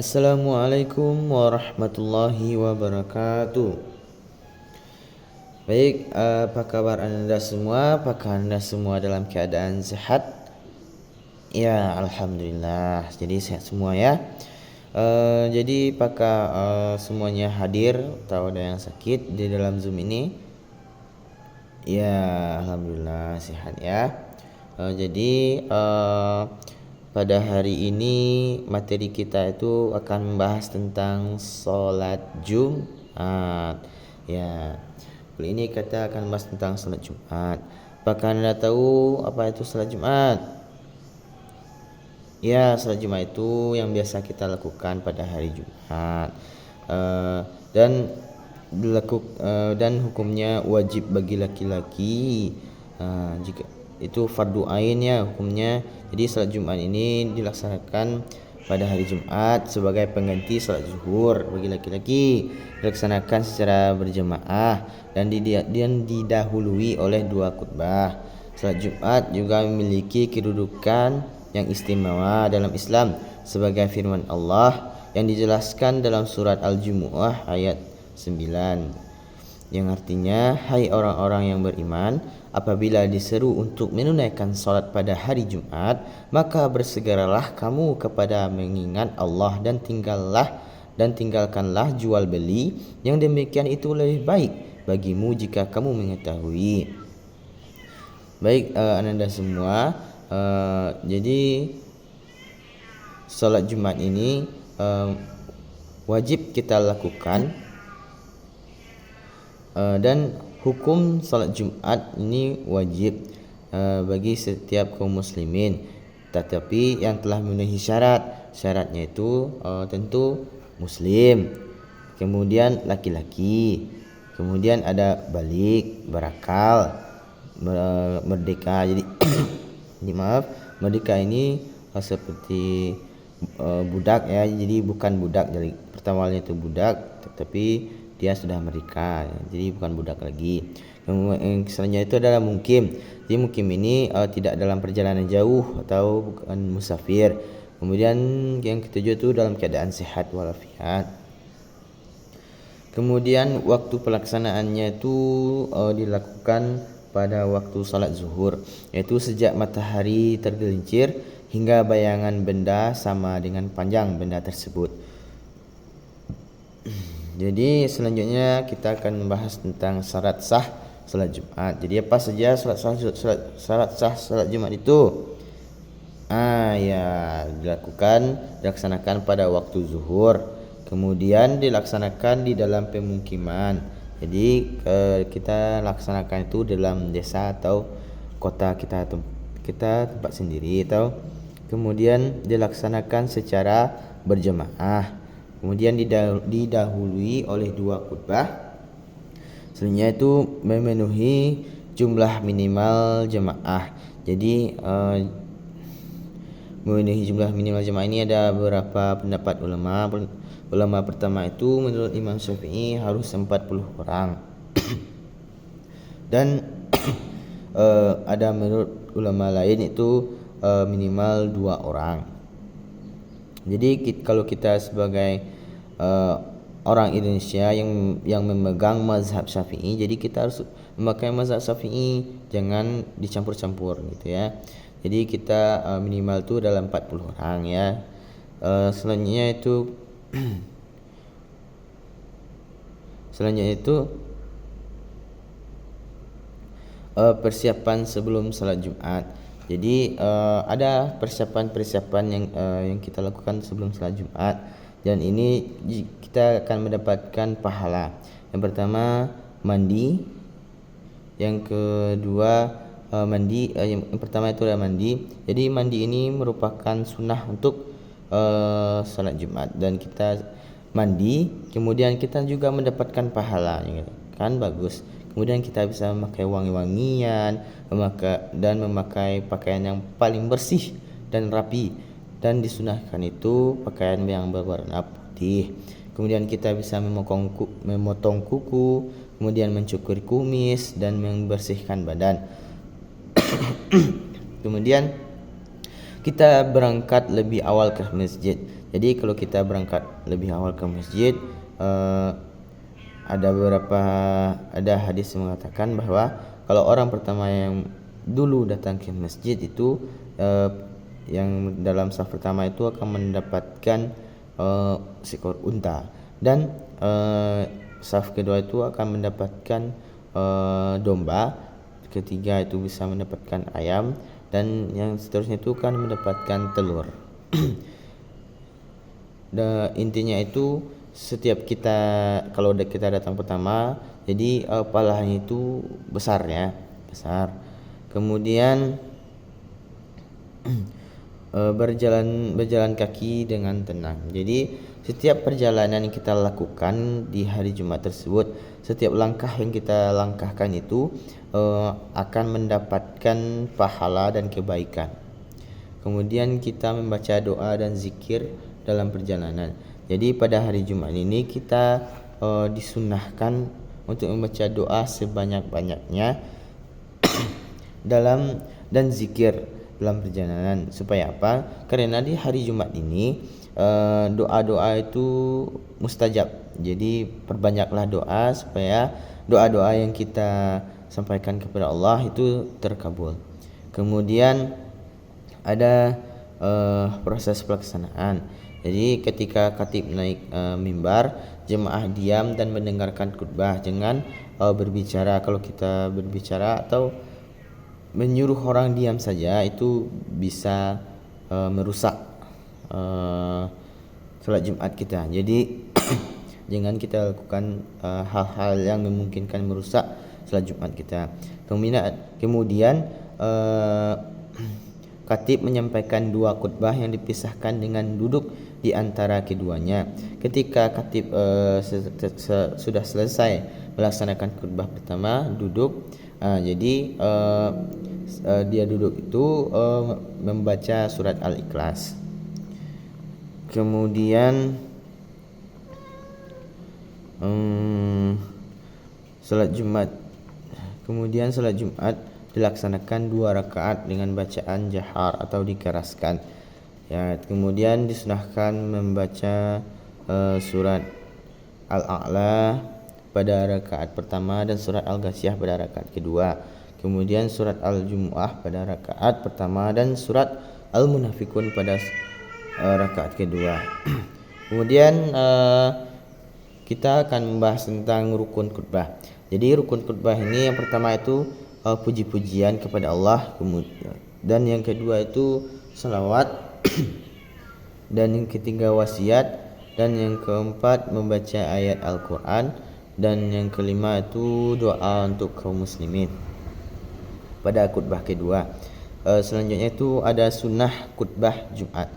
Assalamualaikum warahmatullahi wabarakatuh. Baik, apa kabar Anda semua? Apakah Anda semua dalam keadaan sehat? Ya, alhamdulillah. Jadi sehat semua ya. Jadi apakah semuanya hadir atau ada yang sakit di dalam Zoom ini? Ya, alhamdulillah sehat ya. Jadi pada hari ini materi kita itu akan membahas tentang sholat Jumat. Ya, kali ini kita akan membahas tentang sholat Jumat. Apakah Anda tahu apa itu sholat Jumat? Ya, sholat Jumat itu yang biasa kita lakukan pada hari Jumat. Dan hukumnya wajib bagi laki-laki. Jika itu fardu ain ya hukumnya. Jadi salat Jumat ini dilaksanakan pada hari Jumat sebagai pengganti salat zuhur bagi laki-laki, dilaksanakan secara berjemaah dan didahului oleh 2 khutbah. Salat Jumat juga memiliki kedudukan yang istimewa dalam Islam sebagai firman Allah yang dijelaskan dalam surat Al-Jumu'ah ayat 9 yang artinya, hai orang-orang yang beriman, apabila diseru untuk menunaikan salat pada hari Jumat, maka bersegeralah kamu kepada mengingat Allah dan tinggalkanlah jual beli, yang demikian itu lebih baik bagimu jika kamu mengetahui. Baik, Anda semua, jadi salat Jumat ini wajib kita lakukan. Dan hukum salat Jumat ini wajib bagi setiap kaum muslimin, tetapi yang telah memenuhi syaratnya itu tentu muslim, kemudian laki-laki, kemudian ada balik, berakal, merdeka. Jadi merdeka ini seperti budak ya, jadi bukan budak dari pertamanya itu budak, tetapi dia sudah merdeka, jadi bukan budak lagi. Yang selanjutnya itu adalah mukim. Jadi mukim ini tidak dalam perjalanan jauh atau bukan musafir. Kemudian yang ketujuh itu dalam keadaan sehat walafiat. Kemudian waktu pelaksanaannya itu dilakukan pada waktu salat zuhur, yaitu sejak matahari tergelincir hingga bayangan benda sama dengan panjang benda tersebut. Jadi selanjutnya kita akan membahas tentang syarat sah salat Jumat. Jadi apa saja syarat sah salat Jumat itu? Dilaksanakan pada waktu zuhur, kemudian dilaksanakan di dalam pemukiman. Jadi kita laksanakan itu dalam desa atau kota kita tempat sendiri, atau kemudian dilaksanakan secara berjemaah. Kemudian didahului oleh 2 khutbah. Selanjutnya itu memenuhi jumlah minimal jemaah. Jadi memenuhi jumlah minimal jemaah ini ada beberapa pendapat ulama. Ulama pertama itu menurut Imam Syafi'i harus 40 orang. Dan ada menurut ulama lain itu minimal 2 orang. Jadi kalau kita sebagai orang Indonesia yang memegang mazhab Syafi'i, jadi kita harus memakai mazhab Syafi'i, jangan dicampur-campur gitu ya. Jadi kita minimal itu dalam 40 orang ya. Selanjutnya itu persiapan sebelum salat Jumat. Jadi ada persiapan yang kita lakukan sebelum salat Jumat, dan ini kita akan mendapatkan pahala. Yang pertama mandi, yang kedua yang pertama itu adalah mandi. Jadi mandi ini merupakan sunnah untuk salat Jumat, dan kita mandi kemudian kita juga mendapatkan pahala, kan bagus. Kemudian kita bisa memakai wangi-wangian, memakai pakaian yang paling bersih dan rapi, dan disunahkan itu pakaian yang berwarna putih. Kemudian kita bisa memotong kuku, kemudian mencukur kumis dan membersihkan badan. Kemudian kita berangkat lebih awal ke masjid. Jadi kalau kita berangkat lebih awal ke masjid, ada hadis yang mengatakan bahwa kalau orang pertama yang dulu datang ke masjid itu, yang dalam saf pertama itu akan mendapatkan seekor unta, dan saf kedua itu akan mendapatkan domba, ketiga itu bisa mendapatkan ayam, dan yang seterusnya itu akan mendapatkan telur. Intinya itu setiap kita, kalau kita datang pertama, jadi pahalanya itu besar. Kemudian berjalan kaki dengan tenang. Jadi setiap perjalanan yang kita lakukan di hari Jumat tersebut, setiap langkah yang kita langkahkan itu akan mendapatkan pahala dan kebaikan. Kemudian kita membaca doa dan zikir dalam perjalanan. Jadi pada hari Jumat ini kita disunnahkan untuk membaca doa sebanyak-banyaknya dan zikir dalam perjalanan. Supaya apa? Karena di hari Jumat ini doa-doa itu mustajab. Jadi perbanyaklah doa supaya doa-doa yang kita sampaikan kepada Allah itu terkabul. Kemudian ada proses pelaksanaan. Jadi ketika khatib naik mimbar, jemaah diam dan mendengarkan khutbah, jangan berbicara. Kalau kita berbicara atau menyuruh orang diam saja, itu bisa merusak salat Jumat kita. Jadi jangan kita lakukan hal-hal yang memungkinkan merusak salat Jumat kita. Kemudian khatib menyampaikan dua khutbah yang dipisahkan dengan duduk di antara keduanya. Ketika khatib sudah selesai melaksanakan khutbah pertama, duduk. Jadi dia duduk itu membaca surat Al-Ikhlas. Kemudian salat Jumat dilaksanakan 2 rakaat dengan bacaan jahar atau dikeraskan. Kemudian disunahkan membaca surat Al-A'la pada rakaat pertama dan surat Al-Ghasyiyah pada rakaat kedua. Kemudian surat Al-Jumu'ah pada rakaat pertama dan surat Al-Munafikun pada rakaat kedua. Kemudian kita akan membahas tentang rukun khutbah. Jadi rukun khutbah ini yang pertama itu puji-pujian kepada Allah, dan yang kedua itu salawat, dan yang ketiga wasiat, dan yang keempat membaca ayat Al-Quran, dan yang kelima itu doa untuk kaum muslimin pada khutbah kedua. Selanjutnya itu ada sunnah khutbah Jumat.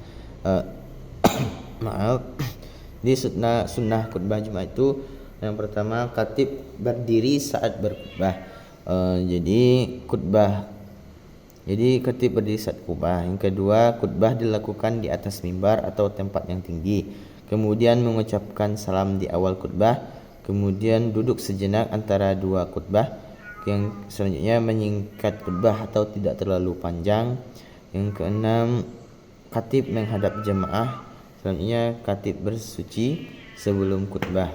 Di sunnah khutbah Jumat itu yang pertama, khatib berdiri saat berkhutbah. Jadi khatib berdiri saat khutbah. Yang kedua, khutbah dilakukan di atas mimbar atau tempat yang tinggi. Kemudian mengucapkan salam di awal khutbah. Kemudian duduk sejenak antara dua khutbah. Yang selanjutnya menyingkat khutbah atau tidak terlalu panjang. Yang keenam, khatib menghadap jemaah. Selanjutnya khatib bersuci sebelum khutbah.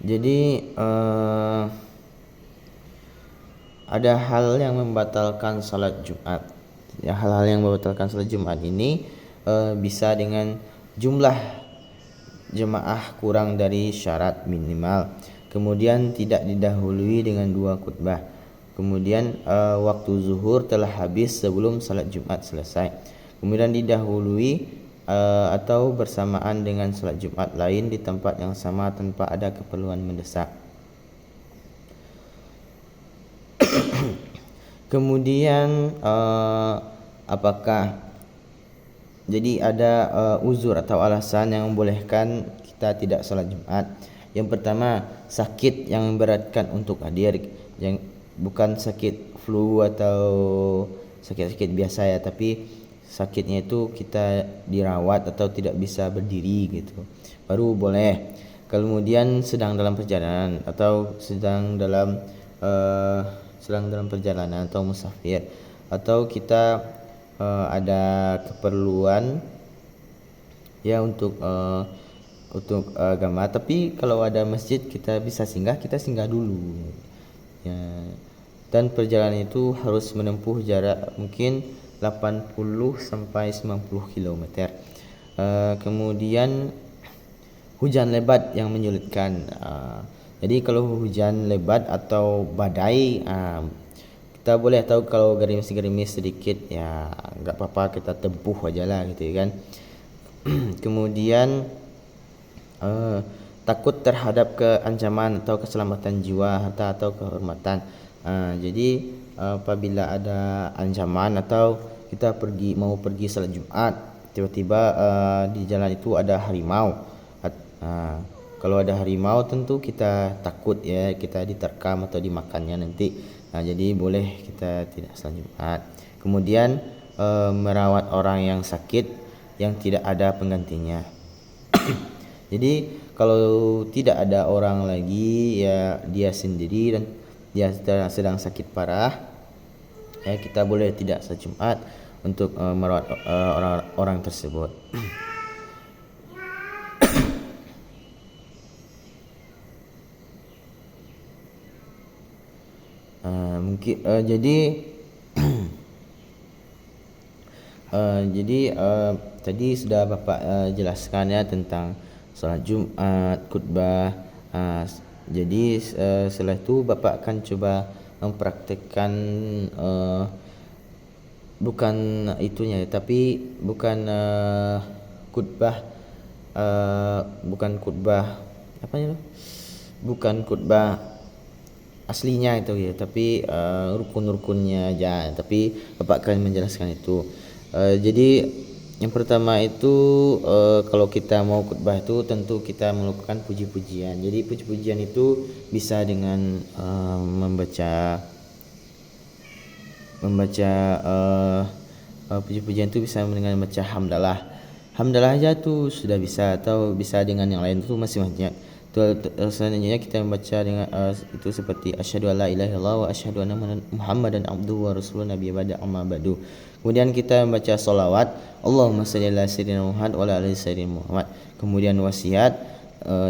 Jadi ada hal yang membatalkan salat Jumat. Hal-hal yang membatalkan salat Jumat ini bisa dengan jumlah jemaah kurang dari syarat minimal. Kemudian tidak didahului dengan 2 khutbah. Kemudian waktu zuhur telah habis sebelum salat Jumat selesai. Kemudian didahului atau bersamaan dengan salat Jumat lain di tempat yang sama tanpa ada keperluan mendesak. Kemudian apakah jadi ada uzur atau alasan yang membolehkan kita tidak salat Jumat? Yang pertama, sakit yang memberatkan untuk hadir, yang bukan sakit flu atau sakit-sakit biasa ya, tapi sakitnya itu kita dirawat atau tidak bisa berdiri gitu, baru boleh. Kemudian sedang dalam perjalanan atau sedang dalam perjalanan atau musafir, atau kita ada keperluan ya untuk agama. Tapi kalau ada masjid kita bisa singgah, kita singgah dulu ya. Dan perjalanan itu harus menempuh jarak mungkin 80 sampai 90 km. Kemudian hujan lebat yang menyulitkan. Jadi kalau hujan lebat atau badai, kita boleh tahu kalau gerimis-gerimis sedikit ya enggak apa-apa, kita tempuh aja lah gitu kan. Kemudian takut terhadap keancaman atau keselamatan jiwa, harta atau kehormatan. Jadi apabila ada ancaman atau kita mau pergi salat Jumat, tiba-tiba di jalan itu ada harimau. Kalau ada harimau tentu kita takut ya, kita diterkam atau dimakannya nanti. Jadi boleh kita tidak salat Jumat. Kemudian merawat orang yang sakit yang tidak ada penggantinya. Jadi kalau tidak ada orang lagi ya, dia sendiri dan dia sedang sakit parah, ya kita boleh tidak salat Jumat untuk merawat orang tersebut. Mungkin jadi tadi sudah Bapak jelaskan ya tentang salat Jumat, khutbah. Jadi setelah itu Bapak akan coba mempraktikkan bukan itunya, tapi bukan khutbah bukan khutbah apa itu? Bukan khutbah aslinya itu ya, tapi rukun-rukunnya aja. Tapi Bapak akan menjelaskan itu. Jadi yang pertama itu kalau kita mau khutbah itu tentu kita melakukan puji-pujian. Jadi puji-pujian itu bisa dengan membaca puji-pujian itu bisa dengan membaca hamdalah aja tuh sudah bisa, atau bisa dengan yang lain itu masih banyak. Selanjutnya kita membaca dengan itu seperti asyhadu alla ilaha illallah wa asyhadu anna muhammadan abduhu wa rasuluhu nabiyya ba'da amma ba'du. Kemudian kita membaca sholawat, Allahumma shalli ala sayyidina Muhammad wa ala ali sayyidina Muhammad. Kemudian wasiat,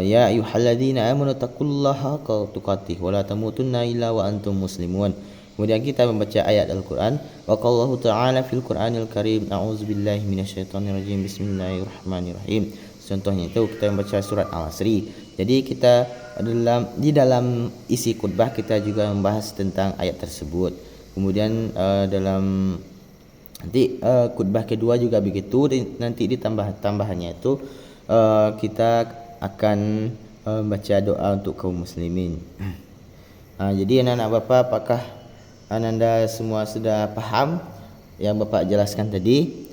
ya ayyuhalladzina amanu taqullaha haqqa tuqatih wa la tamutunna illa wa antum muslimun. Kemudian kita membaca ayat Al-Qur'an, wa qallahu ta'ala fil Qur'anil Karim, a'udzubillahi minasyaitonir rajim, bismillahirrahmanirrahim. Contohnya itu kita membaca surat Al-Asri. Jadi kita di dalam isi khutbah kita juga membahas tentang ayat tersebut. Kemudian dalam nanti khutbah kedua juga begitu, nanti tambahannya itu kita akan baca doa untuk kaum muslimin. Jadi anak-anak Bapak, apakah Anda semua sudah paham yang Bapak jelaskan tadi?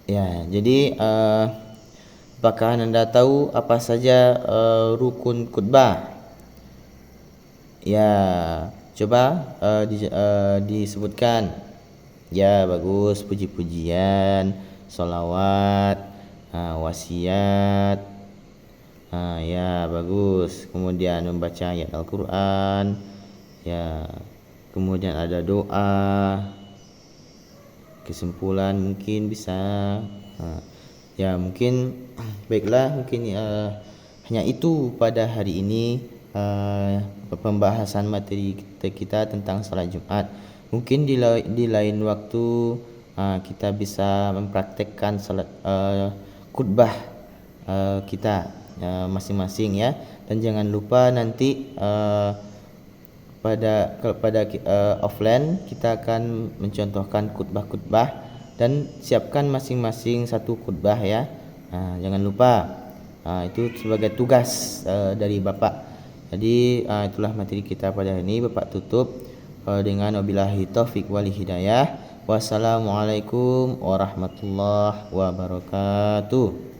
Ya, jadi apakah Anda tahu apa saja rukun khutbah? Ya, coba disebutkan. Ya, bagus. Puji-pujian, sholawat, wasiat. Ya, bagus. Kemudian membaca ayat Al-Quran. Ya, kemudian ada doa. Kesimpulan mungkin bisa. Ya, mungkin baiklah, mungkin hanya itu pada hari ini pembahasan materi kita tentang salat Jumat. Mungkin di lain waktu kita bisa mempraktekkan salat khutbah kita masing-masing ya. Dan jangan lupa nanti pada offline kita akan mencontohkan khutbah-khutbah dan siapkan masing-masing satu khutbah ya. Jangan lupa, itu sebagai tugas dari Bapak. Jadi itulah materi kita pada hari ini. Bapak tutup dengan wabillahi taufik wal hidayah. Wassalamualaikum warahmatullahi wabarakatuh.